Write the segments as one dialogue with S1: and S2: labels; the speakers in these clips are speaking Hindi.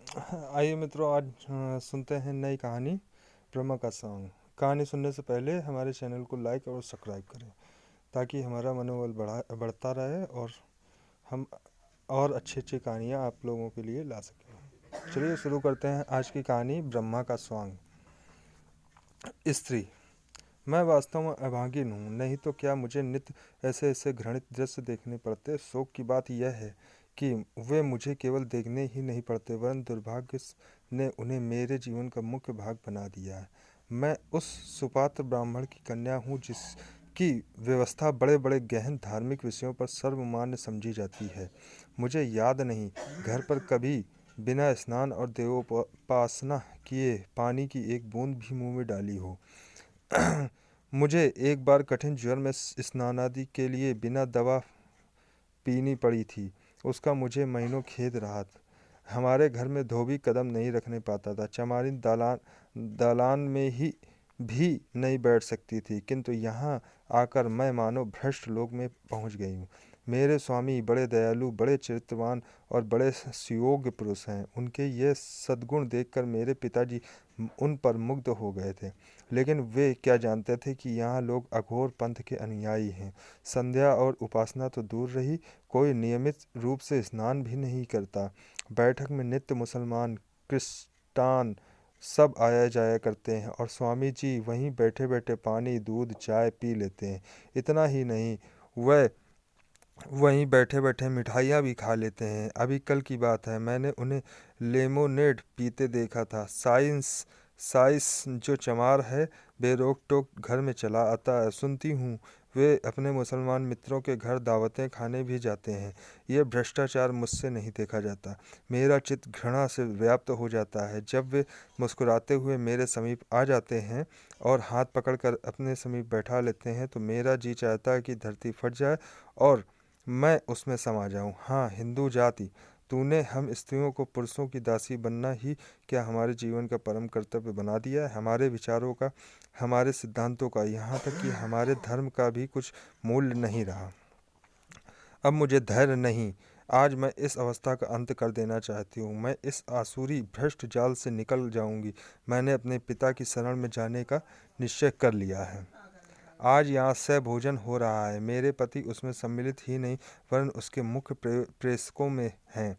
S1: आइए मित्रों, आज सुनते हैं नई कहानी ब्रह्मा का सॉन्ग। कहानी सुनने से पहले हमारे चैनल को लाइक और सब्सक्राइब करें ताकि हमारा मनोबल बढ़ता रहे और हम और अच्छी अच्छी कहानियाँ आप लोगों के लिए ला सकें। चलिए शुरू करते हैं आज की कहानी ब्रह्मा का सॉन्ग। स्त्री। मैं वास्तव में अभागिन हूँ, नहीं तो क्या मुझे नित्य ऐसे ऐसे घृणित दृश्य देखने पड़ते। शोक की बात यह है कि वे मुझे केवल देखने ही नहीं पड़ते, वरन दुर्भाग्य ने उन्हें मेरे जीवन का मुख्य भाग बना दिया है। मैं उस सुपात्र ब्राह्मण की कन्या हूँ जिसकी व्यवस्था बड़े बड़े गहन धार्मिक विषयों पर सर्वमान्य समझी जाती है। मुझे याद नहीं घर पर कभी बिना स्नान और देवोपासना किए पानी की एक बूंद भी मुंह में डाली हो। मुझे एक बार कठिन ज्वर में स्नानादि के लिए बिना दवा पीनी पड़ी थी। उसका मुझे महीनों खेद रहा था। हमारे घर में धोबी कदम नहीं रखने पाता था। चमारिन दालान दालान में ही भी नहीं बैठ सकती थी, किंतु यहाँ आकर मैं मानो भ्रष्ट लोक में पहुँच गई हूँ। मेरे स्वामी बड़े दयालु, बड़े चरित्रवान और बड़े सुयोग्य पुरुष हैं। उनके ये सद्गुण देखकर मेरे पिताजी उन पर मुग्ध हो गए थे। लेकिन वे क्या जानते थे कि यहाँ लोग अघोर पंथ के अनुयायी हैं। संध्या और उपासना तो दूर रही, कोई नियमित रूप से स्नान भी नहीं करता। बैठक में नित्य मुसलमान, क्रिस्तान सब आया जाया करते हैं और स्वामी जी वहीं बैठे बैठे पानी, दूध, चाय पी लेते हैं। इतना ही नहीं, वह वहीं बैठे बैठे मिठाइयाँ भी खा लेते हैं। अभी कल की बात है, मैंने उन्हें लेमोनेड पीते देखा था। साइस जो चमार है, बेरोक टोक घर में चला आता है। सुनती हूँ वे अपने मुसलमान मित्रों के घर दावतें खाने भी जाते हैं। ये भ्रष्टाचार मुझसे नहीं देखा जाता। मेरा चित्त घृणा से व्याप्त हो जाता है जब वे मुस्कुराते हुए मेरे समीप आ जाते हैं और हाथ पकड़कर अपने समीप बैठा लेते हैं, तो मेरा जी चाहता है कि धरती फट जाए और मैं उसमें समा जाऊं। हाँ हिंदू जाति, तूने हम स्त्रियों को पुरुषों की दासी बनना ही क्या हमारे जीवन का परम कर्तव्य बना दिया है? हमारे विचारों का, हमारे सिद्धांतों का, यहाँ तक कि हमारे धर्म का भी कुछ मूल्य नहीं रहा। अब मुझे धैर्य नहीं। आज मैं इस अवस्था का अंत कर देना चाहती हूँ। मैं इस आसुरी भ्रष्ट जाल से निकल जाऊंगी। मैंने अपने पिता की शरण में जाने का निश्चय कर लिया है। आज यहाँ से भोजन हो रहा है। मेरे पति उसमें सम्मिलित ही नहीं, वरन उसके मुख्य प्रेषकों में हैं।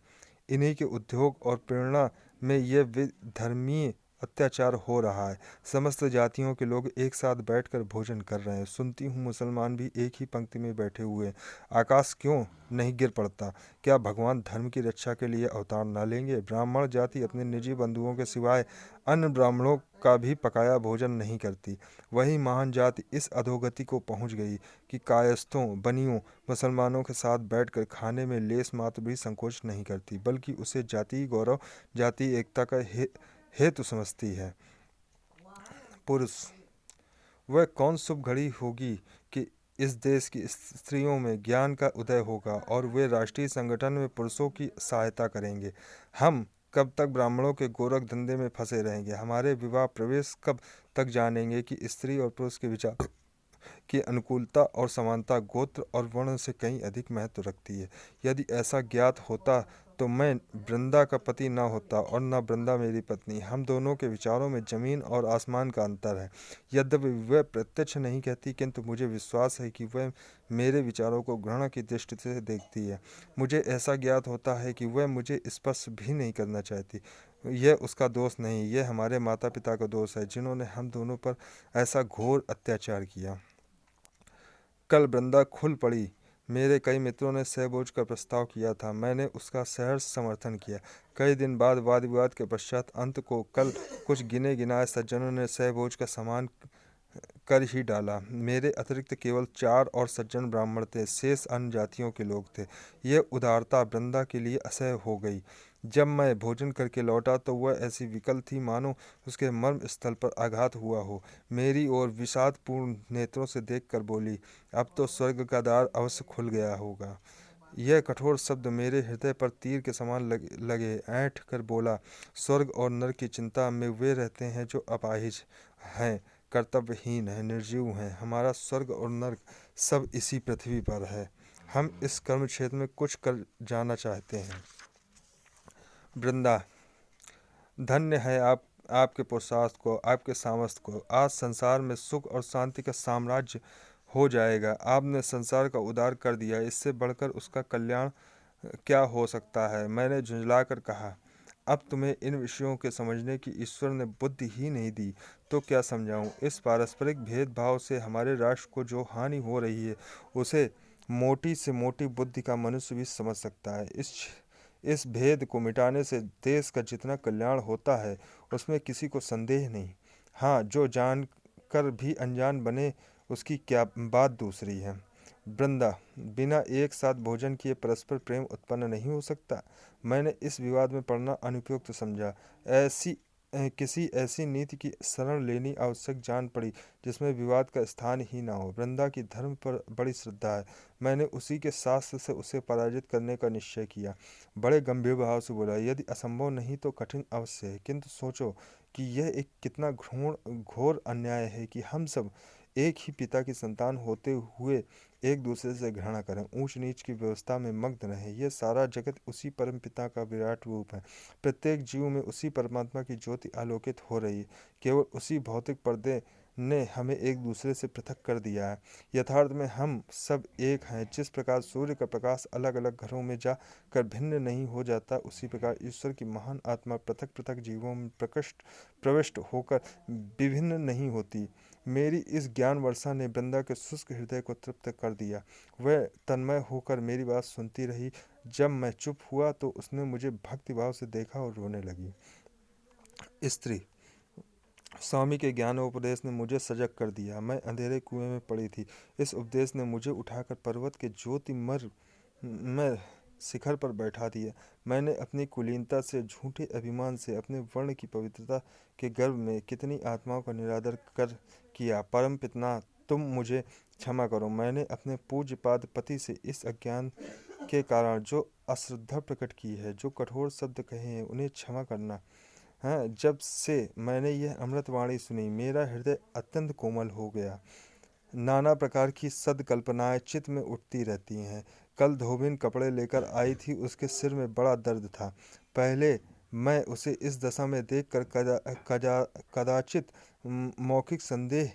S1: इन्हीं के उद्योग और प्रेरणा में ये विधर्मीय अत्याचार हो रहा है। समस्त जातियों के लोग एक साथ बैठकर भोजन कर रहे हैं। सुनती हूँ मुसलमान भी एक ही पंक्ति में बैठे हुए हैं। आकाश क्यों नहीं गिर पड़ता? क्या भगवान धर्म की रक्षा के लिए अवतार न लेंगे? ब्राह्मण जाति अपने निजी बंधुओं के सिवाय अन्य ब्राह्मणों का भी पकाया भोजन नहीं करती। वही महान जाति इस अधोगति को पहुंच गई कि कायस्थों, बनियों, मुसलमानों के साथ बैठकर खाने में लेस मात्र भी संकोच नहीं करती, बल्कि उसे जातीय गौरव, जातीय एकता का हेतु समझती है। पुरुष। वह कौन शुभ घड़ी होगी कि इस देश की स्त्रियों में ज्ञान का उदय होगा और वे राष्ट्रीय संगठन में पुरुषों की सहायता करेंगे। हम कब तक ब्राह्मणों के गोरख धंधे में फंसे रहेंगे? हमारे विवाह प्रवेश कब तक जानेंगे कि स्त्री और पुरुष के विचार की अनुकूलता और समानता गोत्र और वर्ण से कहीं अधिक महत्व रखती है? यदि ऐसा ज्ञात होता तो मैं वृंदा का पति न होता और न वृंदा मेरी पत्नी। हम दोनों के विचारों में जमीन और आसमान का अंतर है। यद्यपि वह प्रत्यक्ष नहीं कहती, किंतु मुझे विश्वास है कि वह मेरे विचारों को घृणा की दृष्टि से देखती है। मुझे ऐसा ज्ञात होता है कि वह मुझे स्पर्श भी नहीं करना चाहती। यह उसका दोष नहीं, यह हमारे माता पिता का दोष है, जिन्होंने हम दोनों पर ऐसा घोर अत्याचार किया। कल वृंदा खुल पड़ी। मेरे कई मित्रों ने सहभोज का प्रस्ताव किया था। मैंने उसका सहर्ष समर्थन किया। कई दिन बाद वाद विवाद के पश्चात अंत को कल कुछ गिने गिनाए सज्जनों ने सहभोज का सामान कर ही डाला। मेरे अतिरिक्त केवल 4 और सज्जन ब्राह्मण थे, शेष अन्य जातियों के लोग थे। यह उदारता वृंदा के लिए असह्य हो गई। जब मैं भोजन करके लौटा तो वह ऐसी विकल थी मानो उसके मर्म स्थल पर आघात हुआ हो। मेरी ओर विषादपूर्ण नेत्रों से देखकर बोली, अब तो स्वर्ग का द्वार अवश्य खुल गया होगा। यह कठोर शब्द मेरे हृदय पर तीर के समान लगे। ऐंठ कर बोला, स्वर्ग और नरक की चिंता में वे रहते हैं जो अपाहिज हैं, कर्तव्यहीन हैं, निर्जीव हैं। हमारा स्वर्ग और नरक सब इसी पृथ्वी पर है। हम इस कर्म क्षेत्र में कुछ कर जाना चाहते हैं। वृंदा। धन्य है आप, आपके पुरुषार्थ को, आपके सामर्थ्य को। आज संसार में सुख और शांति का साम्राज्य हो जाएगा। आपने संसार का उद्धार कर दिया, इससे बढ़कर उसका कल्याण क्या हो सकता है? मैंने झुंझलाकर कहा। अब तुम्हें इन विषयों के समझने की ईश्वर ने बुद्धि ही नहीं दी तो क्या समझाऊं? इस पारस्परिक भेदभाव से हमारे राष्ट्र को जो हानि हो रही है उसे मोटी से मोटी बुद्धि का मनुष्य भी समझ सकता है। इस भेद को मिटाने से देश का जितना कल्याण होता है उसमें किसी को संदेह नहीं। हाँ, जो जान कर भी अनजान बने उसकी क्या बात दूसरी है। वृंदा, बिना एक साथ भोजन किए परस्पर प्रेम उत्पन्न नहीं हो सकता। मैंने इस विवाद में पड़ना अनुपयुक्त समझा। किसी ऐसी नीति की शरण लेनी आवश्यक जान पड़ी जिसमें विवाद का स्थान ही ना हो। वृंदा की धर्म पर बड़ी श्रद्धा है। मैंने उसी के शास्त्र से उसे पराजित करने का निश्चय किया। बड़े गंभीर भाव से बोला, यदि असंभव नहीं तो कठिन अवश्य है, किंतु सोचो कि यह एक कितना घोर अन्याय है कि हम सब एक ही पिता की संतान होते हुए एक दूसरे से घृणा करें, ऊंच नीच की व्यवस्था में मग्न रहें। यह सारा जगत उसी परम पिता का विराट रूप है। प्रत्येक जीव में उसी परमात्मा की ज्योति आलोकित हो रही है। केवल उसी भौतिक पर्दे ने हमें एक दूसरे से पृथक कर दिया है। यथार्थ में हम सब एक हैं। जिस प्रकार सूर्य का प्रकाश अलग अलग घरों में जा कर भिन्न नहीं हो जाता, उसी प्रकार ईश्वर की महान आत्मा पृथक पृथक जीवों में प्रविष्ट होकर विभिन्न नहीं होती। मेरी इस ज्ञान वर्षा ने वृंदा के शुष्क हृदय को तृप्त कर दिया। वह तन्मय होकर मेरी बात सुनती रही। जब मैं चुप हुआ तो उसने मुझे भक्तिभाव से देखा और रोने लगी। स्त्री, स्वामी के ज्ञानोपदेश ने मुझे सजग कर दिया। मैं अंधेरे कुएं में पड़ी थी। इस उपदेश ने मुझे उठाकर पर्वत के ज्योतिमर में शिखर पर बैठा दिया। मैंने अपनी कुलीनता से, झूठे अभिमान से, अपने वर्ण की पवित्रता के गर्व में कितनी आत्माओं का निरादर कर किया। परम पिता, तुम मुझे क्षमा करो। मैंने अपने पूज्यपाद पति से इस अज्ञान के कारण जो अश्रद्धा प्रकट की है, जो कठोर शब्द कहे हैं, उन्हें क्षमा करना। हाँ, जब से मैंने यह अमृतवाणी सुनी मेरा हृदय अत्यंत कोमल हो गया। नाना प्रकार की सदकल्पनाएं चित्त में उठती रहती हैं। कल धोबिन कपड़े लेकर आई थी, उसके सिर में बड़ा दर्द था। पहले मैं उसे इस दशा में देखकर कदाचित मौखिक संदेह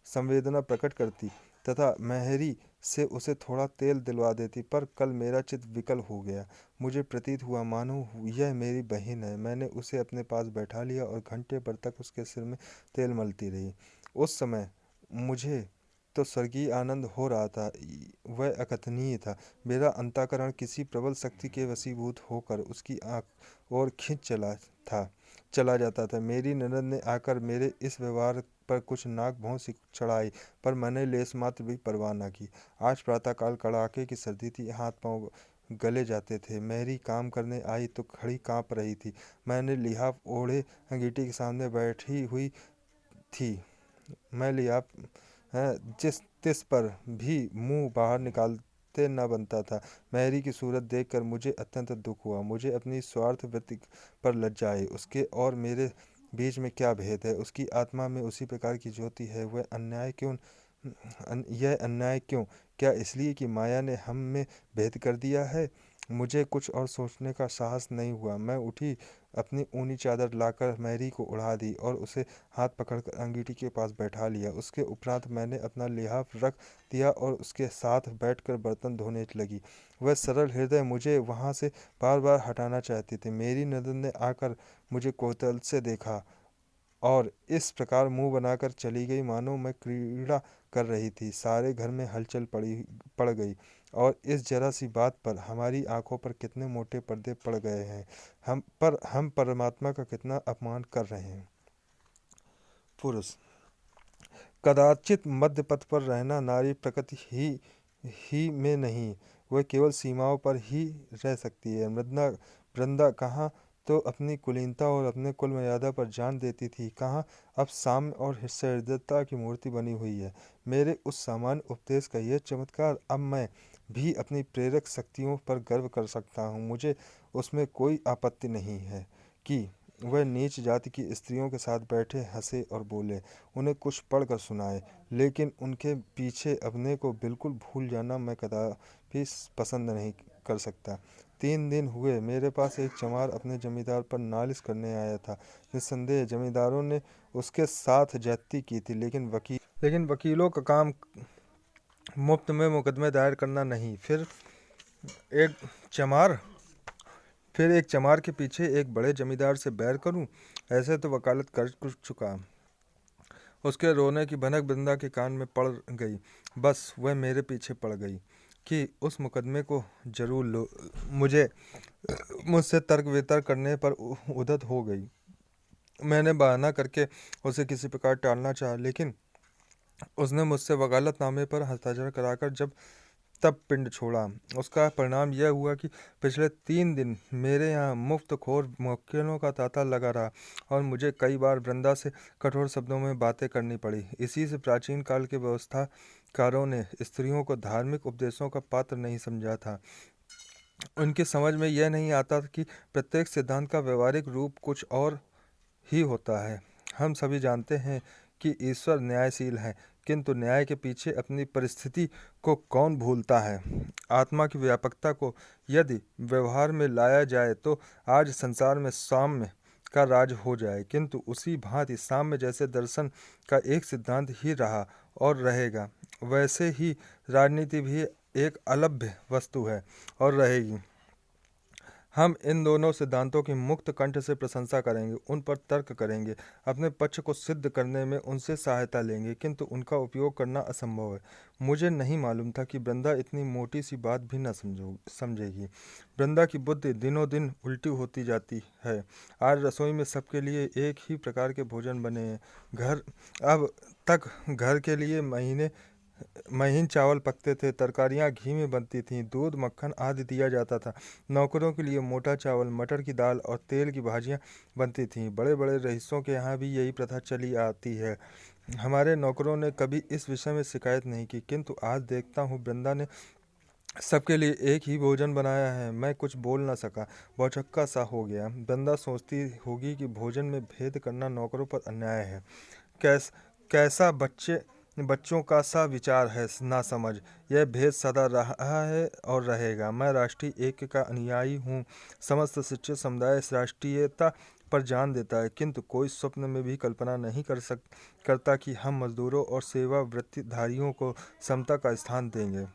S1: संवेदना प्रकट करती तथा मेहरी से उसे थोड़ा तेल दिलवा देती, पर कल मेरा चित्त विकल हो गया। मुझे प्रतीत हुआ मानो यह मेरी बहन है। मैंने उसे अपने पास बैठा लिया और घंटे भर तक उसके सिर में तेल मलती रही। उस समय मुझे तो स्वर्गीय आनंद हो रहा था। वह अकथनीय था। मेरा अंतःकरण किसी प्रबल शक्ति के वशीभूत होकर उसकी आंख और खिंच चला जाता था। मेरी ननद ने आकर मेरे इस व्यवहार पर कुछ नाक भौं सी चढ़ाई, पर मैंने लेस मात्र भी परवाह न की। आज प्रातःकाल कड़ाके की सर्दी थी, हाथ पांव गले जाते थे। मेरी काम करने आई तो खड़ी कांप रही थी। मैंने लिहाफ ओढ़े अंगीठी के सामने बैठी हुई थी। मैं लिहाफ जिस तिस पर भी मुंह बाहर निकालते न बनता था। मैरी की सूरत देखकर मुझे अत्यंत दुख हुआ। मुझे अपनी स्वार्थ वृत्ति पर लज्जा आई। उसके और मेरे बीच में क्या भेद है? उसकी आत्मा में उसी प्रकार की ज्योति है। यह अन्याय क्यों? क्या इसलिए कि माया ने हम में भेद कर दिया है? मुझे कुछ और सोचने का साहस नहीं हुआ। मैं उठी, अपनी ऊनी चादर लाकर मैरी को उड़ा दी और उसे हाथ पकड़कर अंगीठी के पास बैठा लिया। उसके उपरांत मैंने अपना लिहाफ रख दिया और उसके साथ बैठकर बर्तन धोने लगी। वह सरल हृदय मुझे वहाँ से बार बार हटाना चाहती थी। मेरी नजर ने आकर मुझे कौतूहल से देखा और इस प्रकार मुंह बनाकर चली गई मानो मैं क्रीड़ा कर रही थी। सारे घर में हलचल पड़ गई और इस जरा सी बात पर हमारी आंखों पर कितने मोटे पर्दे पड़ गए हैं। हम परमात्मा का कितना अपमान कर रहे हैं। पुरुष, कदाचित मध्य पथ पर रहना नारी प्रकृति ही में नहीं, वह केवल सीमाओं पर ही रह सकती है। वृंदा कहाँ तो अपनी कुलीनता और अपने कुल मर्यादा पर जान देती थी, कहाँ अब साम्य और सहृदयता की मूर्ति बनी हुई है। मेरे उस सामान्य उपदेश का यह चमत्कार, अब मैं भी अपनी प्रेरक शक्तियों पर गर्व कर सकता हूँ। मुझे उसमें कोई आपत्ति नहीं है कि वह नीच जाति की स्त्रियों के साथ बैठे, हंसे और बोले, उन्हें कुछ पढ़कर सुनाए, लेकिन उनके पीछे अपने को बिल्कुल भूल जाना मैं कदापि पसंद नहीं कर सकता। 3 दिन हुए, मेरे पास एक चमार अपने जमींदार पर नालिश करने आया था। निस्संदेह जमींदारों ने उसके साथ ज्यादती की थी, लेकिन वकीलों का काम मुफ्त में मुकदमे दायर करना नहीं। एक चमार फिर एक चमार के पीछे एक बड़े जमींदार से बैर करूं? ऐसे तो वकालत कर चुका। उसके रोने की भनक वृंदा के कान में पड़ गई। बस वह मेरे पीछे पड़ गई कि उस मुकदमे को जरूर लो। मुझसे तर्क वितर्क करने पर उद्धत हो गई। मैंने बहाना करके उसे किसी प्रकार टालना चाहा, लेकिन उसने मुझसे वकालतनामे पर हस्ताक्षर कराकर तब पिंड छोड़ा। उसका परिणाम यह हुआ कि पिछले 3 दिन मेरे यहाँ मुफ्तखोर मुवक्किलों का तांता लगा रहा और मुझे कई बार वृंदा से कठोर शब्दों में बातें करनी पड़ी। इसी से प्राचीन काल के व्यवस्थाकारों ने स्त्रियों को धार्मिक उपदेशों का पात्र नहीं समझा था। उनकी समझ में यह नहीं आता कि प्रत्येक सिद्धांत का व्यवहारिक रूप कुछ और ही होता है। हम सभी जानते हैं कि ईश्वर न्यायशील है, किंतु न्याय के पीछे अपनी परिस्थिति को कौन भूलता है। आत्मा की व्यापकता को यदि व्यवहार में लाया जाए तो आज संसार में साम्य का राज हो जाए, किंतु उसी भांति साम्य जैसे दर्शन का एक सिद्धांत ही रहा और रहेगा, वैसे ही राजनीति भी एक अलभ्य वस्तु है और रहेगी। हम इन दोनों सिद्धांतों की मुक्त कंठ से प्रशंसा करेंगे, उन पर तर्क करेंगे, अपने पक्ष को सिद्ध करने में उनसे सहायता लेंगे, किंतु उनका उपयोग करना असंभव है। मुझे नहीं मालूम था कि वृंदा इतनी मोटी सी बात भी न समझेगी। वृंदा की बुद्धि दिनों दिन उल्टी होती जाती है। आज रसोई में सबके लिए एक ही प्रकार के भोजन बने हैं। अब तक घर के लिए महीन चावल पकते थे, तरकारियां घी में बनती थीं, दूध मक्खन आदि दिया जाता था। नौकरों के लिए मोटा चावल, मटर की दाल और तेल की भाजियां बनती थीं। बड़े बड़े रईसों के यहाँ भी यही प्रथा चली आती है। हमारे नौकरों ने कभी इस विषय में शिकायत नहीं की, किंतु आज देखता हूँ वृंदा ने सबके लिए एक ही भोजन बनाया है। मैं कुछ बोल न सका, भौचक्का सा हो गया। वृंदा सोचती होगी कि भोजन में भेद करना नौकरों पर अन्याय है। कैसा बच्चों का सा विचार है ना समझ। यह भेद सदा रहा है और रहेगा। मैं राष्ट्रीय ऐक्य का अनुयायी हूँ। समस्त शिक्षित समुदाय इस राष्ट्रीयता पर जान देता है, किंतु कोई स्वप्न में भी कल्पना नहीं करता कि हम मजदूरों और सेवा वृत्तिधारियों को समता का स्थान देंगे।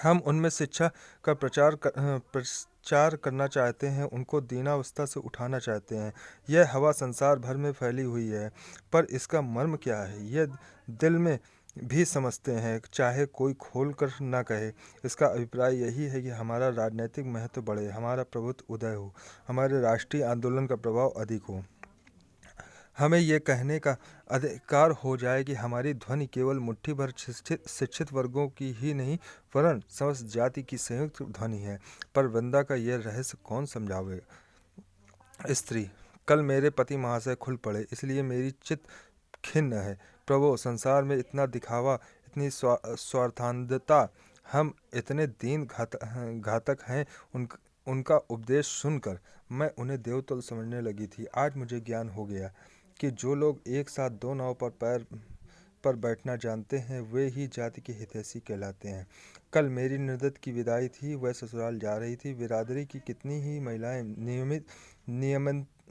S1: हम उनमें शिक्षा का प्रचार करना चाहते हैं, उनको दीनावस्था से उठाना चाहते हैं। यह हवा संसार भर में फैली हुई है, पर इसका मर्म क्या है यह दिल में भी समझते हैं, चाहे कोई खोल कर न कहे। इसका अभिप्राय यही है कि हमारा राजनीतिक महत्व बढ़े, हमारा प्रभुत्व उदय हो, हमारे राष्ट्रीय आंदोलन का प्रभाव अधिक हो। हमें यह कहने का अधिकार हो जाए कि हमारी ध्वनि केवल मुट्ठी भर शिक्षित वर्गों की ही नहीं, वरन समस्त जाति की संयुक्त ध्वनि है। पर वृंदा का यह रहस्य कौन समझावे? स्त्री: कल मेरे पति महाशय खुल पड़े, इसलिए मेरी चित्त खिन्न है। प्रभो, संसार में इतना दिखावा, इतनी स्वार्थांधता, हम इतने दीन घातक हैं। उनका उपदेश सुनकर मैं उन्हें देवतुल्य समझने लगी थी। आज मुझे ज्ञान हो गया कि जो लोग एक साथ दो नाव पर पैर पर बैठना जानते हैं, वे ही जाति के हितैषी कहलाते हैं। कल मेरी निर्दत की विदाई थी, वह ससुराल जा रही थी। बिरादरी की कितनी ही महिलाएं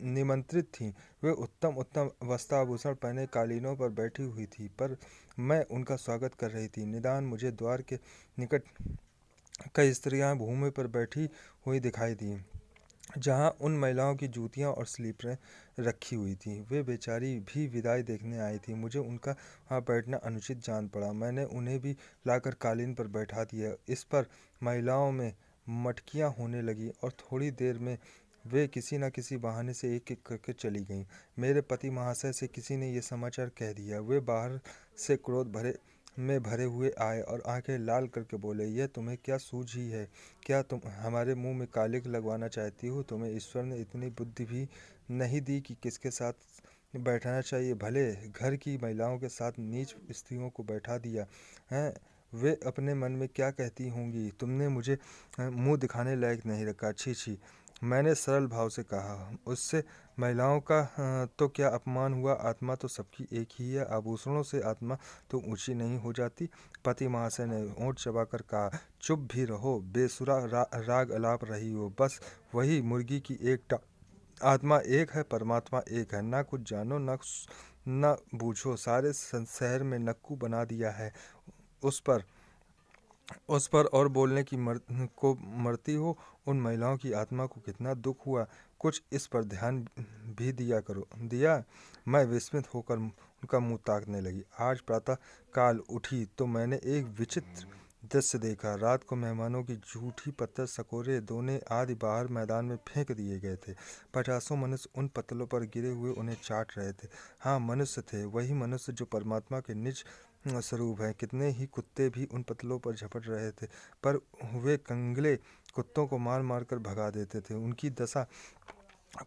S1: निमंत्रित थीं। वे उत्तम उत्तम वस्त्राभूषण पहने कालीनों पर बैठी हुई थी, पर मैं उनका स्वागत कर रही थी। निदान मुझे द्वार के निकट कई स्त्रियां भूमि पर बैठी हुई दिखाई दी, जहां उन महिलाओं की जूतियां और स्लीपरें रखी हुई थीं। वे बेचारी भी विदाई देखने आई थी। मुझे उनका वहां बैठना अनुचित जान पड़ा। मैंने उन्हें भी लाकर कालीन पर बैठा दिया। इस पर महिलाओं में मटकियां होने लगी और थोड़ी देर में वे किसी न किसी बहाने से एक एक करके चली गईं। मेरे पति महाशय से किसी ने यह समाचार कह दिया। वे बाहर से क्रोध भरे हुए आए और आंखें लाल करके बोले, यह तुम्हें क्या सूझी है? क्या तुम हमारे मुंह में कालिक लगवाना चाहती हो? तुम्हें ईश्वर ने इतनी बुद्धि भी नहीं दी कि किसके साथ बैठना चाहिए? भले घर की महिलाओं के साथ नीच स्त्रियों को बैठा दिया है। वे अपने मन में क्या कहती होंगी? तुमने मुझे मुंह दिखाने लायक नहीं रखा। छी छी, मैंने सरल भाव से कहा। उससे महिलाओं का तो क्या अपमान हुआ? आत्मा तो सबकी एक ही है, आभूषणों से आत्मा तो ऊंची नहीं हो जाती। पति महाशय ने होंठ चबाकर कहा, चुप भी रहो, बेसुरा राग अलाप रही हो, बस वही मुर्गी की एक आत्मा एक है, परमात्मा एक है। ना कुछ जानो, न बूझो, सारे शहर में नक्कू बना दिया है उस पर और बोलने की को मरती हो। उन महिलाओं की आत्मा को कितना दुख हुआ, कुछ इस पर ध्यान भी दिया। मैं विस्मित होकर उनका मुंह ताकने लगी। आज प्रातः काल उठी तो मैंने एक विचित्र दृश्य देखा। रात को मेहमानों की जूठी पत्थर, सकोरे, दोने आदि बाहर मैदान में फेंक दिए गए थे। पचासों मनुष्य उन पत्तलों पर गिरे हुए उन्हें चाट रहे थे। हाँ, मनुष्य थे, वही मनुष्य जो परमात्मा के निज स्वरूप है। कितने ही कुत्ते भी उन पत्तलों पर झपट रहे थे, पर वे कंगले कुत्तों को मार मार कर भगा देते थे। उनकी दशा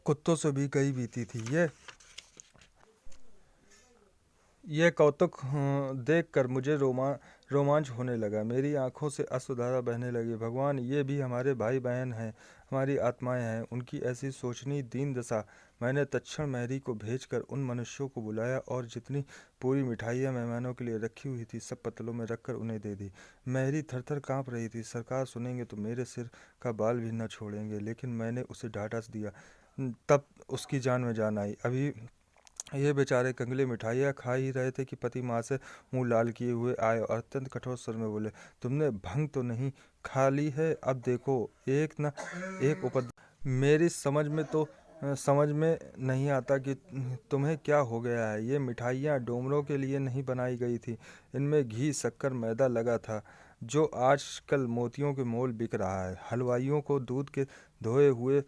S1: कुत्तों से भी कई बीती थी। यह कौतुक देखकर मुझे रोमांच होने लगा। मेरी आंखों से अश्रुधारा बहने लगी। भगवान, ये भी हमारे भाई बहन हैं, हमारी आत्माएं हैं, उनकी ऐसी शोचनीय दीन दशा। मैंने तत्क्षण मैरी को भेजकर उन मनुष्यों को बुलाया और जितनी पूरी मिठाइयाँ मेहमानों के लिए रखी हुई थी सब पत्तलों में रखकर उन्हें दे दी। मैरी थरथर काँप रही थी। सरकार सुनेंगे तो मेरे सिर का बाल भी न छोड़ेंगे, लेकिन मैंने उसे ढाढ़स दिया। तब उसकी जान में जान आई। अभी ये बेचारे कंगले मिठाइयाँ खा ही रहे थे कि पति माँ से मुंह लाल किए हुए आए और अत्यंत कठोर स्वर में बोले, तुमने भंग तो नहीं खा ली है? अब देखो, एक न एक उपद्रव। मेरी समझ में नहीं आता कि तुम्हें क्या हो गया है। ये मिठाइयाँ डोमरों के लिए नहीं बनाई गई थी। इनमें घी, शक्कर, मैदा लगा था, जो आजकल मोतियों के मोल बिक रहा है। हलवाइयों को दूध के धोए हुए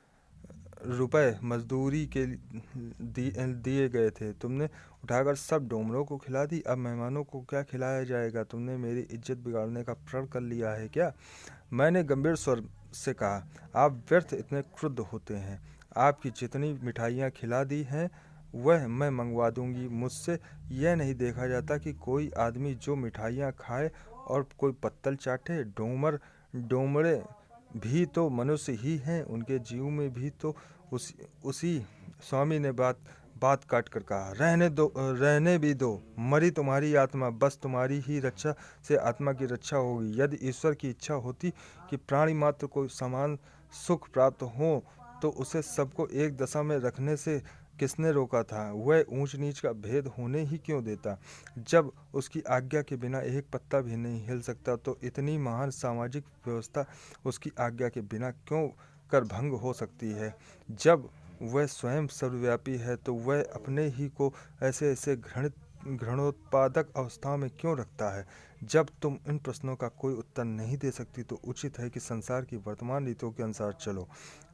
S1: रुपए मजदूरी के दिए गए थे। तुमने उठाकर सब डोमरों को खिला दी। अब मेहमानों को क्या खिलाया जाएगा? तुमने मेरी इज्जत बिगाड़ने का प्रण कर लिया है क्या? मैंने गंभीर स्वर से कहा, आप व्यर्थ इतने क्रुद्ध होते हैं। आपकी जितनी मिठाइयाँ खिला दी हैं वह मैं मंगवा दूंगी। मुझसे यह नहीं देखा जाता कि कोई आदमी जो मिठाइयाँ खाए और कोई पत्तल चाटे। डोमरे भी तो मनुष्य ही हैं, उनके जीव में भी तो उसी स्वामी ने बात काट कर कहा, रहने भी दो। मरी तुम्हारी आत्मा, बस तुम्हारी ही रक्षा से आत्मा की रक्षा होगी। यदि ईश्वर की इच्छा होती कि प्राणी मात्र को समान सुख प्राप्त हो तो उसे सबको एक दशा में रखने से किसने रोका था? वह ऊंच नीच का भेद होने ही क्यों देता? जब उसकी आज्ञा के बिना एक पत्ता भी नहीं हिल सकता तो इतनी महान सामाजिक व्यवस्था उसकी आज्ञा के बिना क्यों कर भंग हो सकती है? जब वह स्वयं सर्वव्यापी है तो वह अपने ही को ऐसे ऐसे घृणोत्पादक अवस्थाओं में क्यों रखता है? जब तुम इन प्रश्नों का कोई उत्तर नहीं दे सकती तो उचित है कि संसार की वर्तमान रीतों के अनुसार चलो।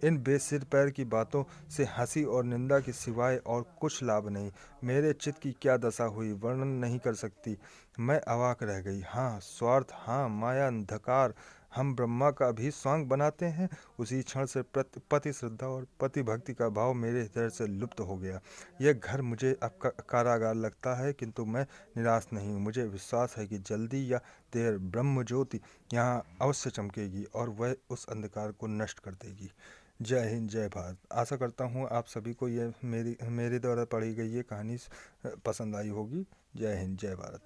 S1: इन बेसिर पैर की बातों से हंसी और निंदा के सिवाय और कुछ लाभ नहीं। मेरे चित्त की क्या दशा हुई, वर्णन नहीं कर सकती। मैं अवाक रह गई। हाँ, स्वार्थ, हाँ, माया, अंधकार हम ब्रह्मा का भी स्वांग बनाते हैं। उसी क्षण से पति श्रद्धा और पति भक्ति का भाव मेरे हृदय से लुप्त हो गया। यह घर मुझे अब कारागार लगता है, किंतु मैं निराश नहीं हूँ। मुझे विश्वास है कि जल्दी या देर ब्रह्म ज्योति यहाँ अवश्य चमकेगी और वह उस अंधकार को नष्ट कर देगी। जय हिंद, जय भारत। आशा करता हूँ आप सभी को ये मेरे द्वारा पढ़ी गई ये कहानी पसंद आई होगी। जय हिंद, जय भारत।